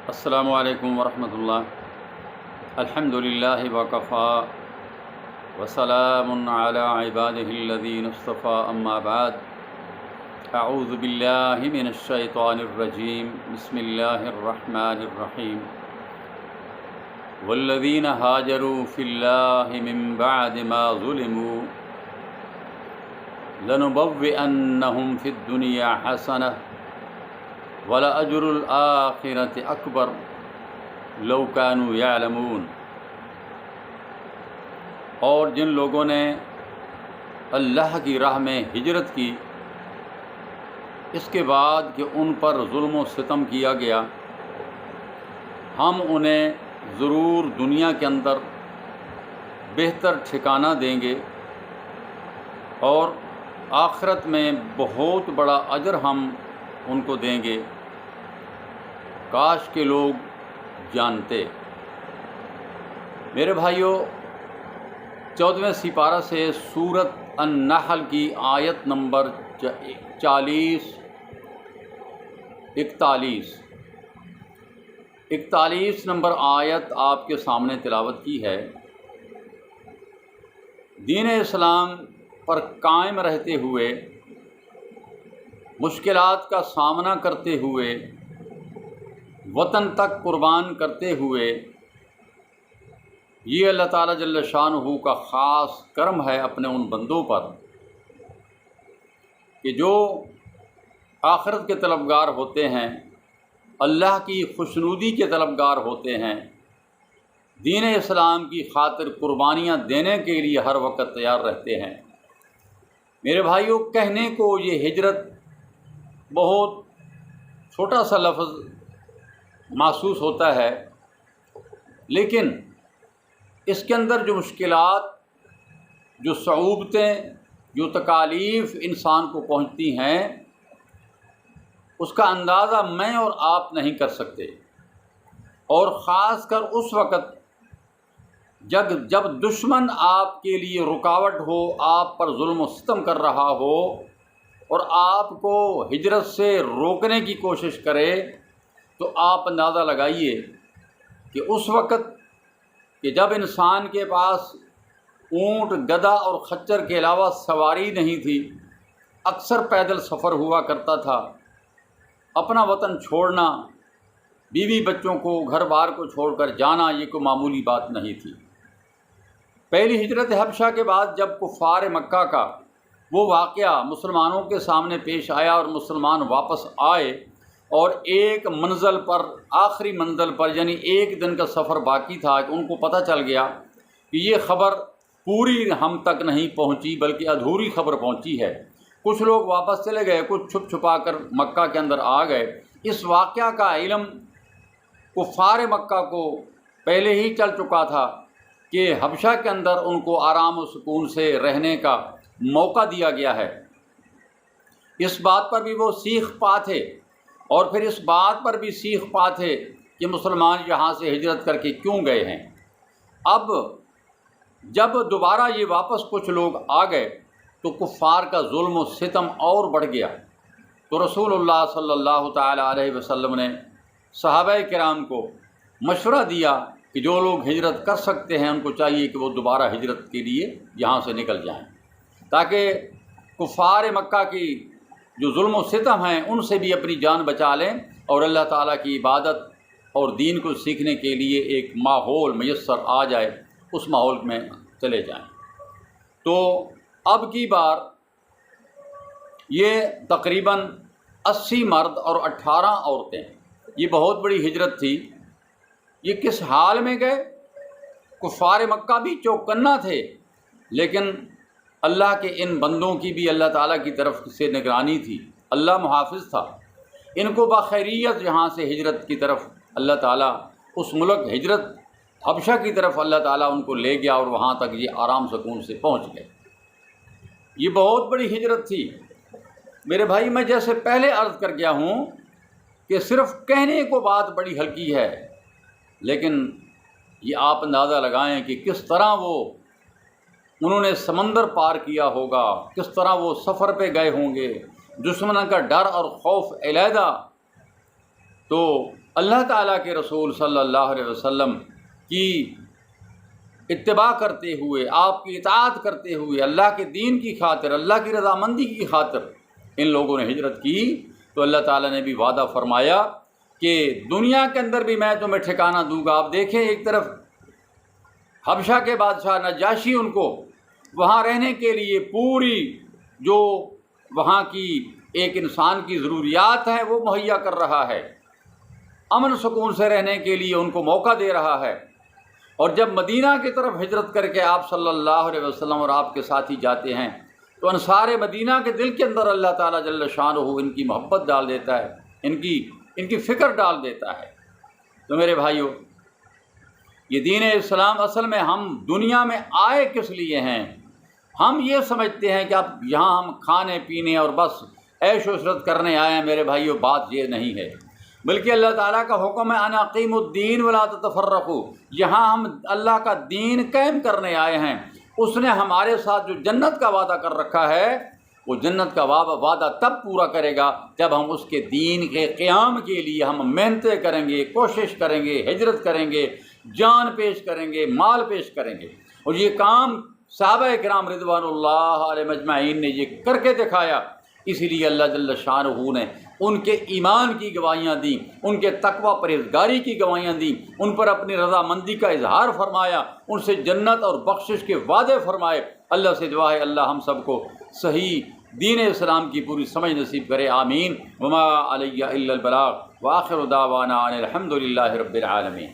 السلام علیکم ورحمۃ اللہ۔ الحمد للہ وکفیٰ وسلام علی عبادہ الذین اصطفیٰ، اما بعد، اعوذ باللہ من الشیطان الرجیم، بسم اللہ الرحمن الرحیم۔ والذین ہاجروا فی اللہ من بعد ما ظلموا لنبوئنہم فی الدنیا حسنہ وَلَأَجْرُ الْآخِرَةِ أَكْبَرُ لَوْ كَانُوا يَعْلَمُونَ۔ اور جن لوگوں نے اللہ کی راہ میں ہجرت کی اس کے بعد کہ ان پر ظلم و ستم کیا گیا، ہم انہیں ضرور دنیا کے اندر بہتر ٹھکانہ دیں گے اور آخرت میں بہت بڑا اجر ہم ان کو دیں گے، کاش کے لوگ جانتے۔ میرے بھائیوں، 14ویں سپارہ سے سورۃ النحل کی آیت نمبر 41 نمبر آیت آپ کے سامنے تلاوت کی ہے۔ دین اسلام پر قائم رہتے ہوئے، مشکلات کا سامنا کرتے ہوئے، وطن تک قربان کرتے ہوئے، یہ اللہ تعالیٰ جل شانہ کا خاص کرم ہے اپنے ان بندوں پر کہ جو آخرت کے طلبگار ہوتے ہیں، اللہ کی خوشنودی کے طلبگار ہوتے ہیں، دین اسلام کی خاطر قربانیاں دینے کے لیے ہر وقت تیار رہتے ہیں۔ میرے بھائیوں، کہنے کو یہ ہجرت بہت چھوٹا سا لفظ محسوس ہوتا ہے، لیکن اس کے اندر جو مشکلات، جو صعوبتیں، جو تکالیف انسان کو پہنچتی ہیں، اس کا اندازہ میں اور آپ نہیں کر سکتے، اور خاص کر اس وقت جب دشمن آپ کے لیے رکاوٹ ہو، آپ پر ظلم و ستم کر رہا ہو اور آپ کو ہجرت سے روکنے کی کوشش کرے، تو آپ اندازہ لگائیے کہ اس وقت کہ جب انسان کے پاس اونٹ، گدھا اور خچر کے علاوہ سواری نہیں تھی، اکثر پیدل سفر ہوا کرتا تھا، اپنا وطن چھوڑنا، بیوی بچوں کو، گھر بار کو چھوڑ کر جانا، یہ کوئی معمولی بات نہیں تھی۔ پہلی ہجرت حبشہ کے بعد جب کفار مکہ کا وہ واقعہ مسلمانوں کے سامنے پیش آیا اور مسلمان واپس آئے، اور ایک منزل پر، آخری منزل پر، یعنی ایک دن کا سفر باقی تھا، کہ ان کو پتہ چل گیا کہ یہ خبر پوری ہم تک نہیں پہنچی بلکہ ادھوری خبر پہنچی ہے۔ کچھ لوگ واپس چلے گئے، کچھ چھپ چھپا کر مکہ کے اندر آ گئے۔ اس واقعہ کا علم کفار مکہ کو پہلے ہی چل چکا تھا کہ حبشہ کے اندر ان کو آرام و سکون سے رہنے کا موقع دیا گیا ہے۔ اس بات پر بھی وہ سیخ پا تھے، اور پھر اس بات پر بھی سیخ پا تھے کہ مسلمان یہاں سے ہجرت کر کے کیوں گئے ہیں۔ اب جب دوبارہ یہ واپس کچھ لوگ آ گئے تو کفار کا ظلم و ستم اور بڑھ گیا، تو رسول اللہ صلی اللہ تعالی علیہ وسلم نے صحابہ کرام کو مشورہ دیا کہ جو لوگ ہجرت کر سکتے ہیں ان کو چاہیے کہ وہ دوبارہ ہجرت کے لیے یہاں سے نکل جائیں، تاکہ کفار مکہ کی جو ظلم و ستم ہیں ان سے بھی اپنی جان بچا لیں اور اللہ تعالیٰ کی عبادت اور دین کو سیکھنے کے لیے ایک ماحول میسر آ جائے، اس ماحول میں چلے جائیں۔ تو اب کی بار یہ تقریباً 80 مرد اور 18 عورتیں، یہ بہت بڑی ہجرت تھی۔ یہ کس حال میں گئے؟ کفار مکہ بھی چوکنا تھے، لیکن اللہ کے ان بندوں کی بھی اللہ تعالیٰ کی طرف سے نگرانی تھی، اللہ محافظ تھا۔ ان کو بخیریت یہاں سے ہجرت کی طرف اللہ تعالیٰ، اس ملک ہجرت حبشہ کی طرف اللہ تعالیٰ ان کو لے گیا، اور وہاں تک یہ آرام سکون سے پہنچ گئے۔ یہ بہت بڑی ہجرت تھی۔ میرے بھائی، میں جیسے پہلے عرض کر گیا ہوں کہ صرف کہنے کو بات بڑی ہلکی ہے، لیکن یہ آپ اندازہ لگائیں کہ کس طرح انہوں نے سمندر پار کیا ہوگا، کس طرح وہ سفر پہ گئے ہوں گے، دشمن کا ڈر اور خوف علیحدہ۔ تو اللہ تعالیٰ کے رسول صلی اللہ علیہ وسلم کی اتباع کرتے ہوئے، آپ کی اطاعت کرتے ہوئے، اللہ کے دین کی خاطر، اللہ کی رضامندی کی خاطر ان لوگوں نے ہجرت کی، تو اللہ تعالیٰ نے بھی وعدہ فرمایا کہ دنیا کے اندر بھی میں تمہیں ٹھکانہ دوں گا۔ آپ دیکھیں، ایک طرف حبشہ کے بادشاہ نجاشی ان کو وہاں رہنے کے لیے پوری جو وہاں کی ایک انسان کی ضروریات ہیں وہ مہیا کر رہا ہے، امن سکون سے رہنے کے لیے ان کو موقع دے رہا ہے، اور جب مدینہ کی طرف ہجرت کر کے آپ صلی اللہ علیہ وسلم اور آپ کے ساتھی جاتے ہیں تو انصار مدینہ کے دل کے اندر اللہ تعالیٰ جل شانہ ان کی محبت ڈال دیتا ہے، ان کی فکر ڈال دیتا ہے۔ تو میرے بھائیو، یہ دین اسلام اصل میں ہم دنیا میں آئے کس لیے ہیں؟ ہم یہ سمجھتے ہیں کہ اب یہاں ہم کھانے پینے اور بس عیش و عشرت کرنے آئے ہیں۔ میرے بھائیو، بات یہ نہیں ہے، بلکہ اللہ تعالیٰ کا حکم ہے انا اقیموا الدین ولا تتفرقوا، یہاں ہم اللہ کا دین قائم کرنے آئے ہیں۔ اس نے ہمارے ساتھ جو جنت کا وعدہ کر رکھا ہے، وہ جنت کا وعدہ تب پورا کرے گا جب ہم اس کے دین کے قیام کے لیے ہم محنتیں کریں گے، کوشش کریں گے، ہجرت کریں گے، جان پیش کریں گے، مال پیش کریں گے۔ اور یہ کام صحابہ کرام رضوان اللہ علیہم اجمعین نے یہ کر کے دکھایا، اسی لیے اللہ جل شانہ نے ان کے ایمان کی گواہیاں دیں، ان کے تقوی پرہیزگاری کی گواہیاں دیں، ان پر اپنی رضامندی کا اظہار فرمایا، ان سے جنت اور بخشش کے وعدے فرمائے۔ اللہ سے دعا ہے اللہ ہم سب کو صحیح دین اسلام کی پوری سمجھ نصیب کرے، آمین۔ وما علیہ الا البلاغ، وآخر دعوانا ان الحمد للہ رب العالمین۔